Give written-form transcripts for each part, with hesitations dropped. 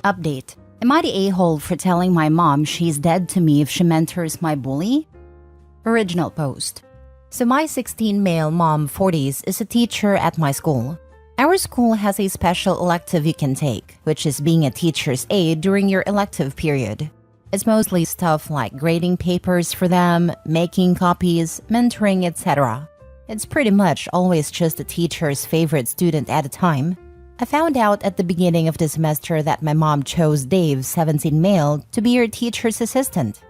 Update. Am I the a-hole for telling my mom she's dead to me if she mentors my bully? Original post. So my 16 male mom 40s is a teacher at my school. Our school has a special elective you can take, which is being a teacher's aide during your elective period. It's mostly stuff like grading papers for them, making copies, mentoring, etc. It's pretty much always just a teacher's favorite student at a time. I found out at the beginning of the semester that my mom chose Dave, 17 male, to be her teacher's assistant.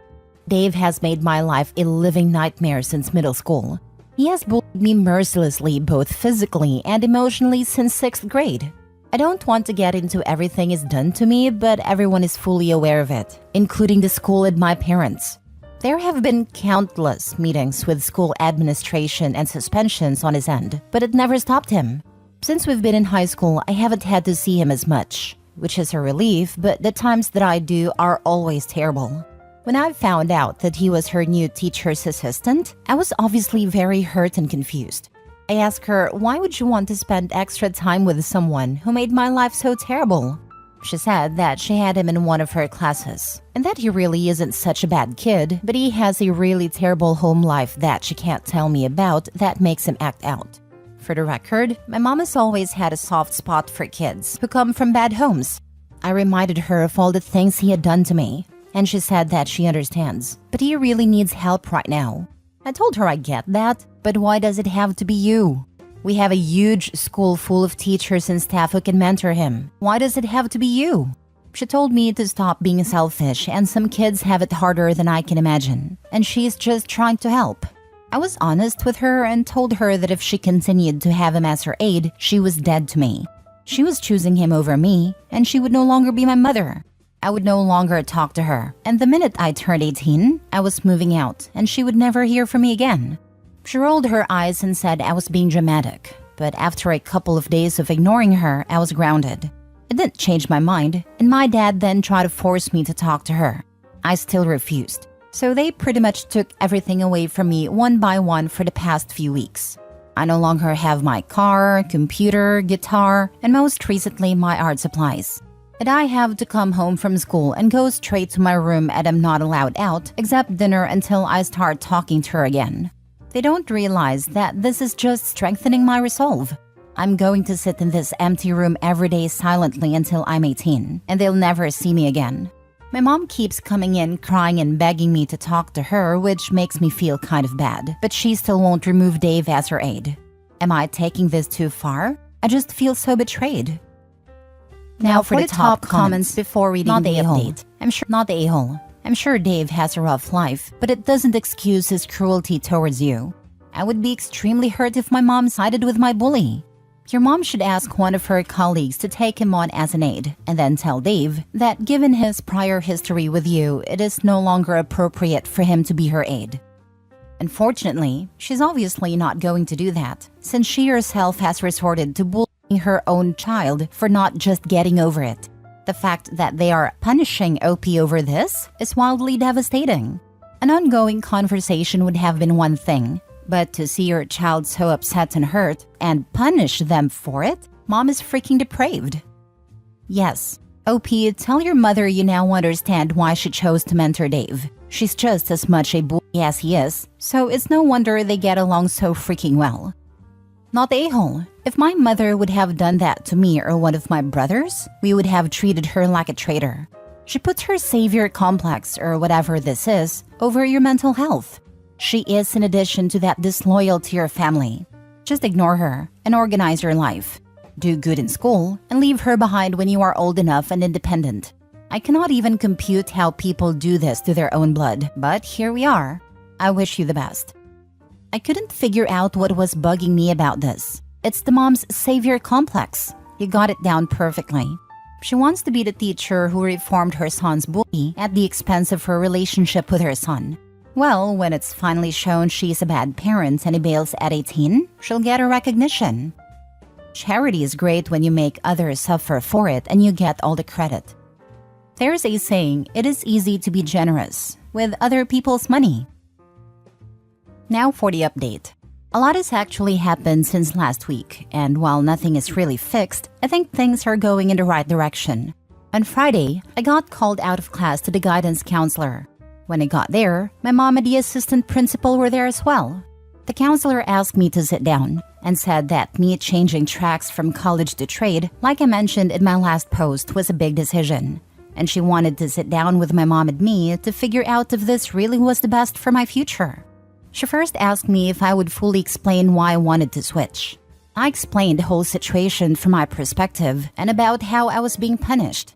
Dave has made my life a living nightmare since middle school. He has bullied me mercilessly both physically and emotionally since 6th grade. I don't want to get into everything he's done to me, but everyone is fully aware of it, including the school and my parents. There have been countless meetings with school administration and suspensions on his end, but it never stopped him. Since we've been in high school, I haven't had to see him as much, which is a relief, but the times that I do are always terrible. When I found out that he was her new teacher's assistant, I was obviously very hurt and confused. I asked her, why would you want to spend extra time with someone who made my life so terrible? She said that she had him in one of her classes, and that he really isn't such a bad kid, but he has a really terrible home life that she can't tell me about that makes him act out. For the record, my mom has always had a soft spot for kids who come from bad homes. I reminded her of all the things he had done to me, and she said that she understands, but he really needs help right now. I told her I get that, but why does it have to be you? We have a huge school full of teachers and staff who can mentor him. Why does it have to be you? She told me to stop being selfish, and some kids have it harder than I can imagine, and she's just trying to help. I was honest with her and told her that if she continued to have him as her aide, she was dead to me. She was choosing him over me, and she would no longer be my mother. I would no longer talk to her, and the minute I turned 18, I was moving out, and she would never hear from me again. She rolled her eyes and said I was being dramatic, but after a couple of days of ignoring her, I was grounded. It didn't change my mind, and my dad then tried to force me to talk to her. I still refused. So they pretty much took everything away from me one by one for the past few weeks. I no longer have my car, computer, guitar, and most recently my art supplies. And I have to come home from school and go straight to my room, and I'm not allowed out except dinner until I start talking to her again. They don't realize that this is just strengthening my resolve. I'm going to sit in this empty room every day silently until I'm 18, and they'll never see me again. My mom keeps coming in crying and begging me to talk to her, which makes me feel kind of bad, but she still won't remove Dave as her aide. Am I taking this too far? I just feel so betrayed. Now for the top comments before reading the update. I'm sure Dave has a rough life, but it doesn't excuse his cruelty towards you. I would be extremely hurt if my mom sided with my bully. Your mom should ask one of her colleagues to take him on as an aide, and then tell Dave that given his prior history with you, it is no longer appropriate for him to be her aide. Unfortunately, she's obviously not going to do that, since she herself has resorted to bullying her own child for not just getting over it. The fact that they are punishing OP over this is wildly devastating. An ongoing conversation would have been one thing, but to see your child so upset and hurt and punish them for it, mom is freaking depraved. Yes, OP, tell your mother you now understand why she chose to mentor Dave. She's just as much a bully as he is, so it's no wonder they get along so freaking well. Not the a-hole. If my mother would have done that to me or one of my brothers, we would have treated her like a traitor. She puts her savior complex, or whatever this is, over your mental health. She is in addition to that disloyal to your family. Just ignore her and organize your life. Do good in school and leave her behind when you are old enough and independent. I cannot even compute how people do this to their own blood, but here we are. I wish you the best. I couldn't figure out what was bugging me about this. It's the mom's savior complex. You got it down perfectly. She wants to be the teacher who reformed her son's bully at the expense of her relationship with her son. Well, when it's finally shown she's a bad parent and he bails at 18, she'll get her recognition. Charity is great when you make others suffer for it and you get all the credit. There's a saying, it is easy to be generous with other people's money. Now for the update. A lot has actually happened since last week, and while nothing is really fixed, I think things are going in the right direction. On Friday, I got called out of class to the guidance counselor. When I got there, my mom and the assistant principal were there as well. The counselor asked me to sit down and said that me changing tracks from college to trade, like I mentioned in my last post, was a big decision. And she wanted to sit down with my mom and me to figure out if this really was the best for my future. She first asked me if I would fully explain why I wanted to switch. I explained the whole situation from my perspective and about how I was being punished.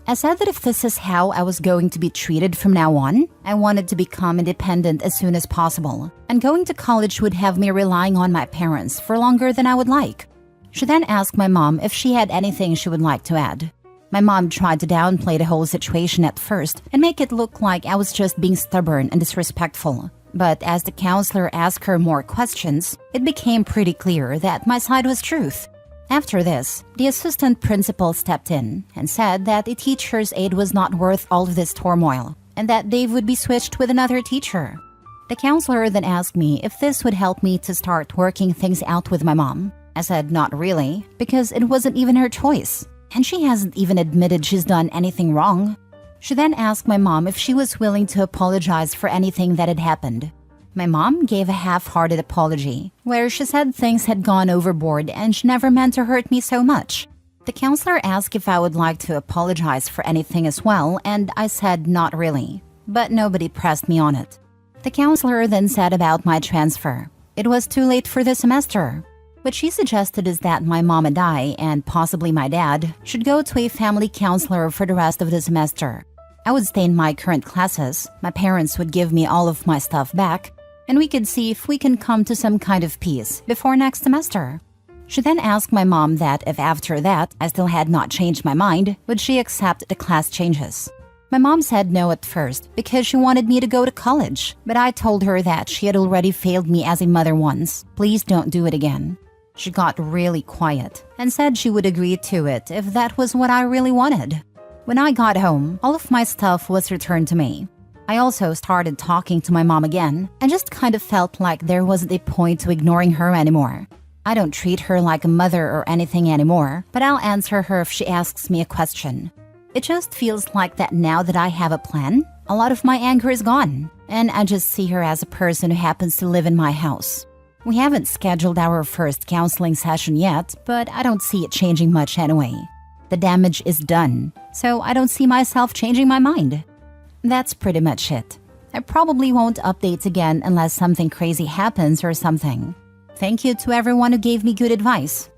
I said that if this is how I was going to be treated from now on, I wanted to become independent as soon as possible, and going to college would have me relying on my parents for longer than I would like. She then asked my mom if she had anything she would like to add. My mom tried to downplay the whole situation at first and make it look like I was just being stubborn and disrespectful. But as the counselor asked her more questions, it became pretty clear that my side was truth. After this, the assistant principal stepped in and said that a teacher's aide was not worth all of this turmoil and that Dave would be switched with another teacher. The counselor then asked me if this would help me to start working things out with my mom. I said not really, because it wasn't even her choice, and she hasn't even admitted she's done anything wrong. She then asked my mom if she was willing to apologize for anything that had happened. My mom gave a half-hearted apology, where she said things had gone overboard and she never meant to hurt me so much. The counselor asked if I would like to apologize for anything as well, and I said not really, but nobody pressed me on it. The counselor then said about my transfer. It was too late for the semester. What she suggested is that my mom and I, and possibly my dad, should go to a family counselor for the rest of the semester. I would stay in my current classes, my parents would give me all of my stuff back, and we could see if we can come to some kind of peace before next semester. She then asked my mom that if after that I still had not changed my mind, would she accept the class changes. My mom said no at first because she wanted me to go to college, but I told her that she had already failed me as a mother once. Please don't do it again. She got really quiet and said she would agree to it if that was what I really wanted. When I got home, all of my stuff was returned to me. I also started talking to my mom again and just kind of felt like there wasn't a point to ignoring her anymore. I don't treat her like a mother or anything anymore, but I'll answer her if she asks me a question. It just feels like that now that I have a plan, a lot of my anger is gone, and I just see her as a person who happens to live in my house. We haven't scheduled our first counseling session yet, but I don't see it changing much anyway. The damage is done, so I don't see myself changing my mind. That's pretty much it. I probably won't update again unless something crazy happens or something. Thank you to everyone who gave me good advice.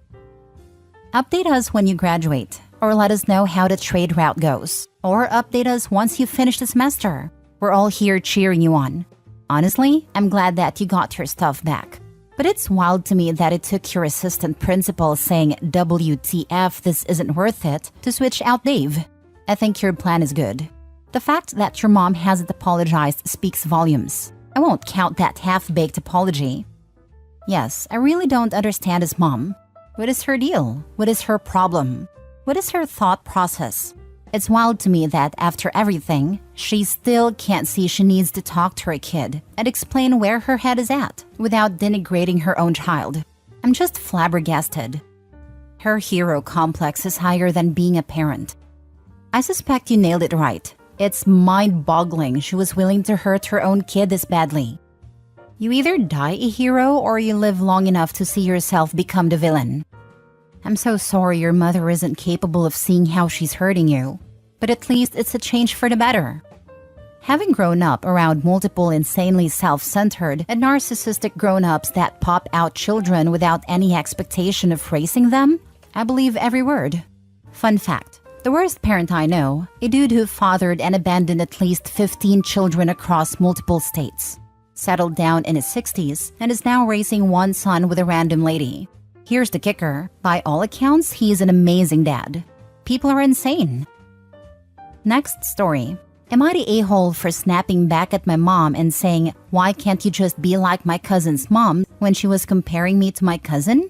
Update us when you graduate, or let us know how the trade route goes, or update us once you finish the semester. We're all here cheering you on. Honestly, I'm glad that you got your stuff back. But it's wild to me that it took your assistant principal saying WTF, this isn't worth it, to switch out Dave. I think your plan is good. The fact that your mom hasn't apologized speaks volumes. I won't count that half-baked apology. Yes, I really don't understand his mom. What is her deal? What is her problem? What is her thought process? It's wild to me that after everything, she still can't see she needs to talk to her kid and explain where her head is at without denigrating her own child. I'm just flabbergasted. Her hero complex is higher than being a parent. I suspect you nailed it right. It's mind-boggling she was willing to hurt her own kid this badly. You either die a hero or you live long enough to see yourself become the villain. I'm so sorry your mother isn't capable of seeing how she's hurting you, but at least it's a change for the better. Having grown up around multiple insanely self-centered and narcissistic grown-ups that pop out children without any expectation of raising them, I believe every word. Fun fact, the worst parent I know, a dude who fathered and abandoned at least 15 children across multiple states, settled down in his 60s and is now raising one son with a random lady. Here's the kicker, by all accounts, he's an amazing dad. People are insane. Next story. Am I the a-hole for snapping back at my mom and saying, why can't you just be like my cousin's mom when she was comparing me to my cousin?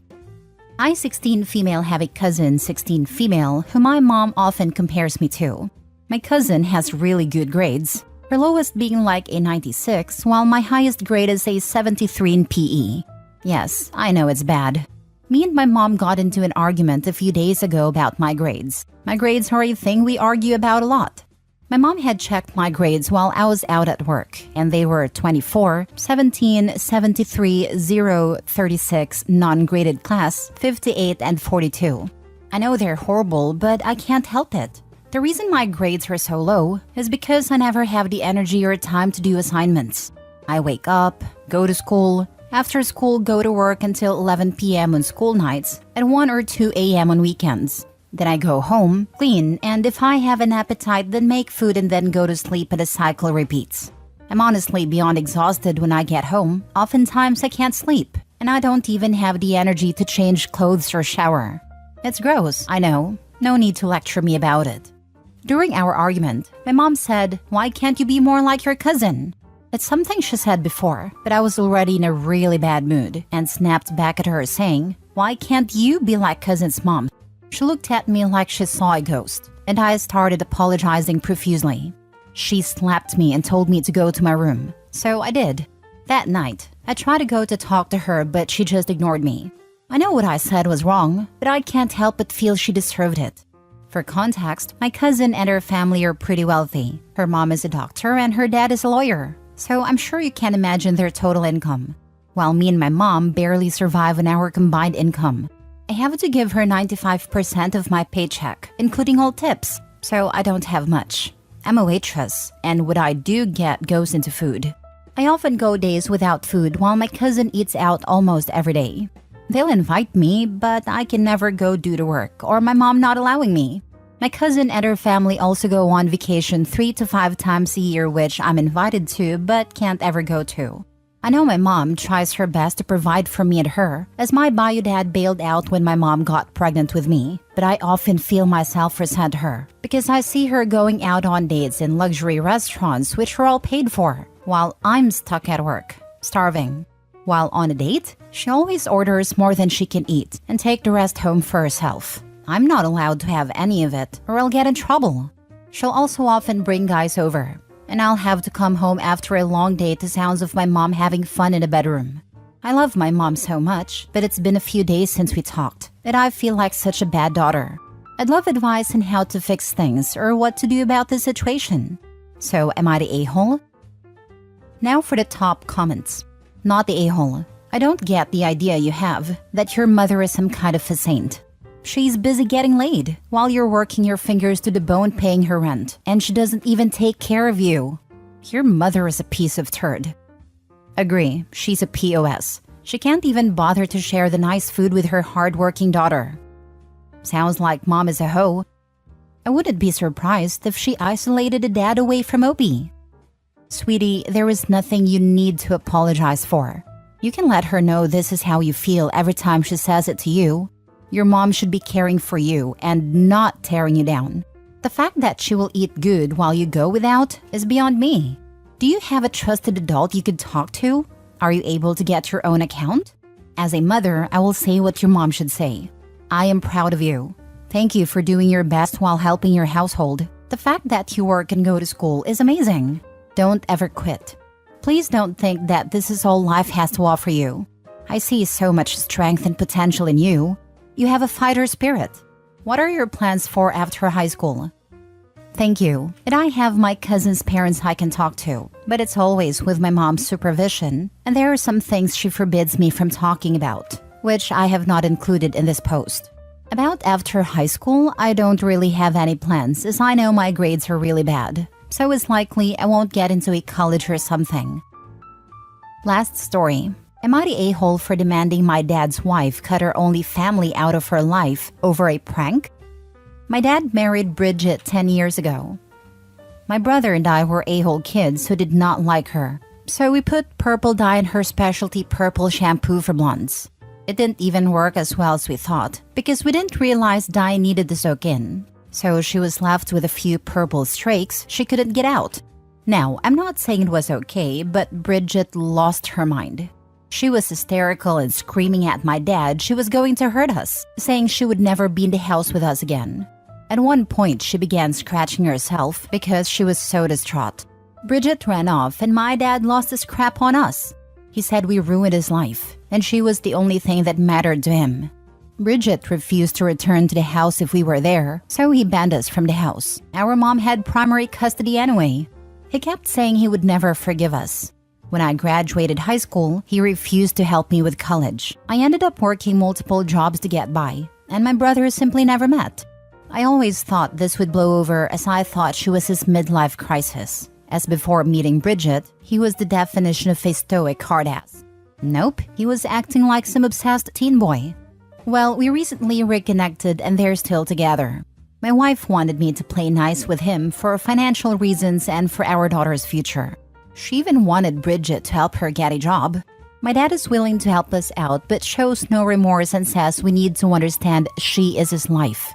I, 16 female, have a cousin, 16 female, who my mom often compares me to. My cousin has really good grades, her lowest being like a 96, while my highest grade is a 73 in PE. Yes, I know it's bad. Me and my mom got into an argument a few days ago about my grades. My grades are a thing we argue about a lot. My mom had checked my grades while I was out at work, and they were 24, 17, 73, 0, 36, non-graded class, 58, and 42. I know they're horrible, but I can't help it. The reason my grades are so low is because I never have the energy or time to do assignments. I wake up, go to school, after school go to work until 11 p.m. on school nights, and 1 or 2 a.m. on weekends. Then I go home, clean, and if I have an appetite, then make food and then go to sleep and the cycle repeats. I'm honestly beyond exhausted when I get home. Oftentimes I can't sleep, and I don't even have the energy to change clothes or shower. It's gross, I know. No need to lecture me about it. During our argument, my mom said, "Why can't you be more like your cousin?" It's something she said before, but I was already in a really bad mood and snapped back at her saying, "Why can't you be like cousin's mom?" She looked at me like she saw a ghost, and I started apologizing profusely. She slapped me and told me to go to my room, so I did. That night, I tried to go to talk to her, but she just ignored me. I know what I said was wrong, but I can't help but feel she deserved it. For context, my cousin and her family are pretty wealthy. Her mom is a doctor and her dad is a lawyer, so I'm sure you can imagine their total income. While me and my mom barely survive on our combined income. I have to give her 95% of my paycheck, including all tips, so I don't have much. I'm a waitress, and what I do get goes into food. I often go days without food while my cousin eats out almost every day. They'll invite me, but I can never go due to work or my mom not allowing me. My cousin and her family also go on vacation 3 to 5 times a year, which I'm invited to but can't ever go to. I know my mom tries her best to provide for me and her, as my bio dad bailed out when my mom got pregnant with me, but I often feel myself resent her because I see her going out on dates in luxury restaurants which are all paid for, while I'm stuck at work, starving. While on a date, she always orders more than she can eat and take the rest home for herself. I'm not allowed to have any of it or I'll get in trouble. She'll also often bring guys over, and I'll have to come home after a long day to sounds of my mom having fun in the bedroom. I love my mom so much, but it's been a few days since we talked, and I feel like such a bad daughter. I'd love advice on how to fix things or what to do about this situation. So, am I the a-hole? Now for the top comments. Not the a-hole. I don't get the idea you have that your mother is some kind of a saint. She's busy getting laid while you're working your fingers to the bone paying her rent, and she doesn't even take care of you. Your mother is a piece of turd. Agree, she's a POS. She can't even bother to share the nice food with her hardworking daughter. Sounds like mom is a hoe. I wouldn't be surprised if she isolated a dad away from Opie. Sweetie, there is nothing you need to apologize for. You can let her know this is how you feel every time she says it to you. Your mom should be caring for you and not tearing you down. The fact that she will eat good while you go without is beyond me. Do you have a trusted adult you could talk to? Are you able to get your own account? As a mother, I will say what your mom should say. I am proud of you. Thank you for doing your best while helping your household. The fact that you work and go to school is amazing. Don't ever quit. Please don't think that this is all life has to offer you. I see so much strength and potential in you. You have a fighter spirit. What are your plans for after high school? Thank you. And I have my cousin's parents I can talk to, but it's always with my mom's supervision, and there are some things she forbids me from talking about, which I have not included in this post. About after high school, I don't really have any plans as I know my grades are really bad, so it's likely I won't get into a college or something. Last story. Am I the a-hole for demanding my dad's wife cut her only family out of her life over a prank? My dad married Bridget 10 years ago. My brother and I were a-hole kids who did not like her, so we put purple dye in her specialty purple shampoo for blondes. It didn't even work as well as we thought, because we didn't realize dye needed to soak in, so she was left with a few purple streaks she couldn't get out. Now, I'm not saying it was okay, but Bridget lost her mind. She was hysterical and screaming at my dad she was going to hurt us, saying she would never be in the house with us again. At one point, she began scratching herself because she was so distraught. Bridget ran off and my dad lost his crap on us. He said we ruined his life, and she was the only thing that mattered to him. Bridget refused to return to the house if we were there, so he banned us from the house. Our mom had primary custody anyway. He kept saying he would never forgive us. When I graduated high school, he refused to help me with college. I ended up working multiple jobs to get by, and my brother simply never met. I always thought this would blow over, as I thought she was his midlife crisis. As before meeting Bridget, he was the definition of a stoic hard-ass. Nope, he was acting like some obsessed teen boy. Well, we recently reconnected and they're still together. My wife wanted me to play nice with him for financial reasons and for our daughter's future. She even wanted Bridget to help her get a job. My dad is willing to help us out but shows no remorse and says we need to understand she is his life.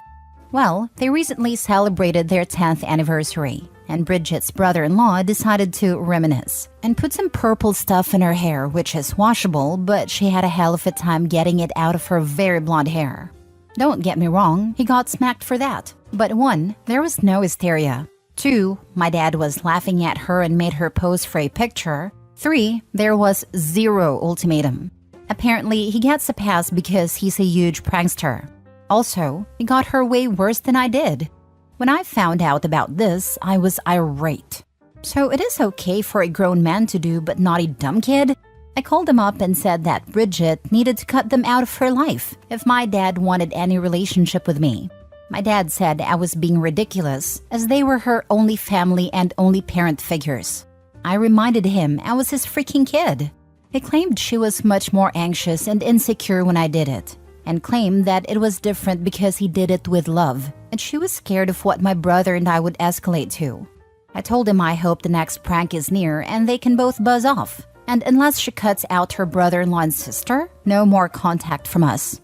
Well, they recently celebrated their 10th anniversary, and Bridget's brother-in-law decided to reminisce and put some purple stuff in her hair, which is washable, but she had a hell of a time getting it out of her very blonde hair. Don't get me wrong, he got smacked for that. But 1, there was no hysteria. 2, my dad was laughing at her and made her pose for a picture. 3, there was 0 ultimatum. Apparently, he gets a pass because he's a huge prankster. Also, he got her way worse than I did. When I found out about this, I was irate. So it is okay for a grown man to do, but not a dumb kid? I called him up and said that Bridget needed to cut them out of her life if my dad wanted any relationship with me. My dad said I was being ridiculous, as they were her only family and only parent figures. I reminded him I was his freaking kid. He claimed she was much more anxious and insecure when I did it, and claimed that it was different because he did it with love, and she was scared of what my brother and I would escalate to. I told him I hope the next prank is near and they can both buzz off, and unless she cuts out her brother-in-law and sister, no more contact from us.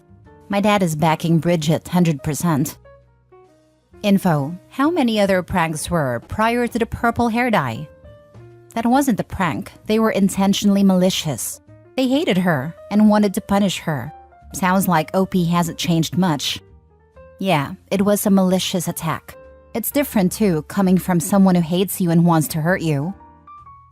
My dad is backing Bridget 100%. Info: how many other pranks were prior to the purple hair dye? That wasn't a prank, they were intentionally malicious. They hated her and wanted to punish her. Sounds like OP hasn't changed much. Yeah, it was a malicious attack. It's different too, coming from someone who hates you and wants to hurt you.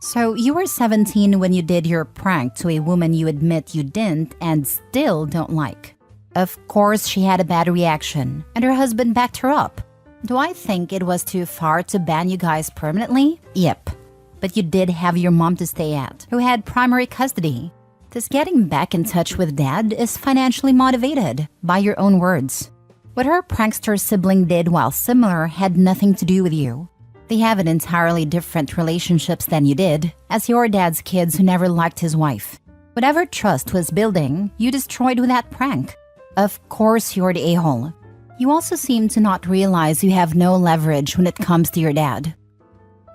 So you were 17 when you did your prank to a woman you admit you didn't and still don't like. Of course she had a bad reaction, and her husband backed her up. Do I think it was too far to ban you guys permanently? Yep. But you did have your mom to stay at, who had primary custody. This getting back in touch with dad is financially motivated, by your own words. What her prankster sibling did, while similar, had nothing to do with you. They have an entirely different relationships than you did, as your dad's kids who never liked his wife. Whatever trust was building, you destroyed with that prank. Of course you're the a-hole. You also seem to not realize you have no leverage when it comes to your dad.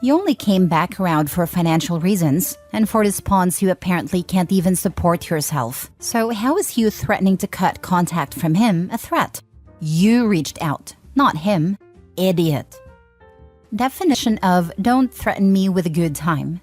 You only came back around for financial reasons, and for this pawns you apparently can't even support yourself. So how is you threatening to cut contact from him a threat? You reached out, not him. Idiot. Definition of don't threaten me with a good time.